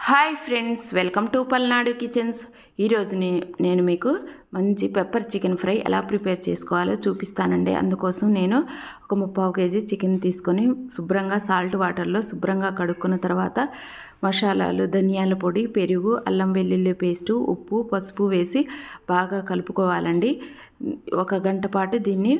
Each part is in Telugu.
Hi friends, welcome to Palnadu kitchens. ఈరోజు నేను మీకు మంచి పెప్పర్ చికెన్ ఫ్రై ఎలా ప్రిపేర్ చేసుకోవాలో చూపిస్తానండి. అందుకోసం నేను ఒక 3/4 కేజీ చికెన్ తీసుకొని శుభ్రంగా సాల్ట్ వాటర్లో శుభ్రంగా కడుక్కున్న తర్వాత మసాలాలు, ధనియాల పొడి, పెరుగు, అల్లం వెల్లుల్లి పేస్టు, ఉప్పు, పసుపు వేసి బాగా కలుపుకోవాలండి. 1 గంట పాటు దీన్ని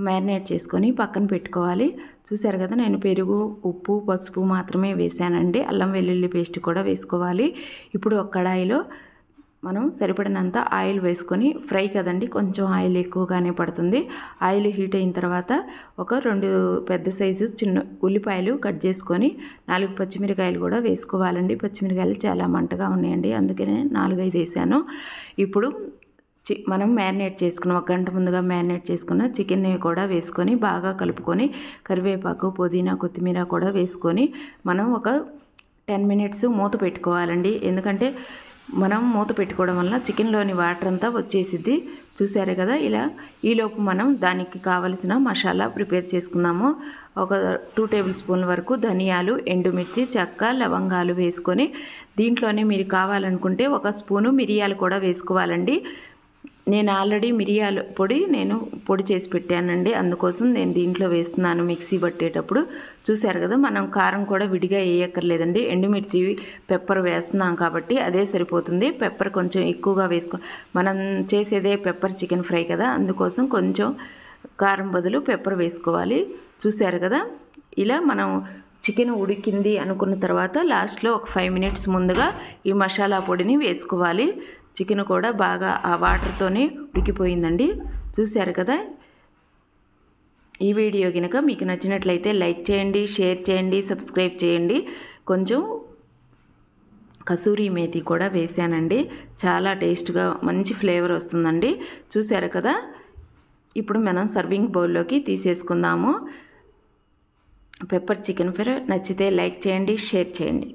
మ్యారినేట్ చేసుకొని పక్కన పెట్టుకోవాలి. చూసారు కదా, నేను పెరుగు, ఉప్పు, పసుపు మాత్రమే వేసానండి. అల్లం వెల్లుల్లి పేస్ట్ కూడా వేసుకోవాలి. ఇప్పుడు ఒక కడాయిలో మనం సరిపడినంత ఆయిల్ వేసుకొని, ఫ్రై కదండి కొంచెం ఆయిల్ ఎక్కువగానే పడుతుంది. ఆయిల్ హీట్ అయిన తర్వాత ఒక 2 పెద్ద సైజు చిన్న ఉల్లిపాయలు కట్ చేసుకొని 4 పచ్చిమిరకాయలు కూడా వేసుకోవాలండి. పచ్చిమిరకాయలు చాలా మంటగా ఉన్నాయండి, అందుకనే 4-5 వేసాను. ఇప్పుడు మనం మ్యారినేట్ చేసుకున్న 1 గంట ముందుగా మ్యారినేట్ చేసుకున్న చికెన్ని కూడా వేసుకొని బాగా కలుపుకొని కరివేపాకు, పుదీనా, కొత్తిమీర కూడా వేసుకొని మనం ఒక 10 మినిట్స్ మూత పెట్టుకోవాలండి. ఎందుకంటే మనం మూత పెట్టుకోవడం వల్ల చికెన్లోని వాటర్ అంతా వచ్చేసిద్ది. చూసారు కదా, ఇలా ఈలోపు మనం దానికి కావలసిన మసాలా ప్రిపేర్ చేసుకుందాము. ఒక 2 టేబుల్ స్పూన్ల వరకు ధనియాలు, ఎండుమిర్చి, చెక్క, లవంగాలు వేసుకొని దీంట్లోనే మీరు కావాలనుకుంటే 1 స్పూను మిరియాలు కూడా వేసుకోవాలండి. నేను ఆల్రెడీ మిరియాల పొడి పొడి చేసి పెట్టానండి, అందుకోసం నేను దీంట్లో వేస్తున్నాను మిక్సీ పట్టేటప్పుడు. చూసారు కదా, మనం కారం కూడా విడిగా వేయక్కర్లేదండి. ఎండుమిర్చి, పెప్పర్ వేస్తున్నాం కాబట్టి అదే సరిపోతుంది. పెప్పర్ కొంచెం ఎక్కువగా మనం చేసేదే పెప్పర్ చికెన్ ఫ్రై కదా, అందుకోసం కొంచెం కారం బదులు పెప్పర్ వేసుకోవాలి. చూసారు కదా, ఇలా మనం చికెన్ ఉడికింది అనుకున్న తర్వాత లాస్ట్లో ఒక 5 మినిట్స్ ముందుగా ఈ మసాలా పొడిని వేసుకోవాలి. చికెన్ కూడా బాగా ఆ వాటర్తోనే ఉడికిపోయిందండి. చూశారు కదా, ఈ వీడియో కనుక మీకు నచ్చినట్లయితే లైక్ చేయండి, షేర్ చేయండి, సబ్స్క్రైబ్ చేయండి. కొంచెం కసూరి మేతి కూడా వేసానండి, చాలా టేస్ట్గా మంచి ఫ్లేవర్ వస్తుందండి. చూశారు కదా, ఇప్పుడు మనం సర్వింగ్ బౌల్లోకి తీసేసుకుందాము. పెప్పర్ చికెన్ ఫ్రై నచ్చితే లైక్ చేయండి, షేర్ చేయండి.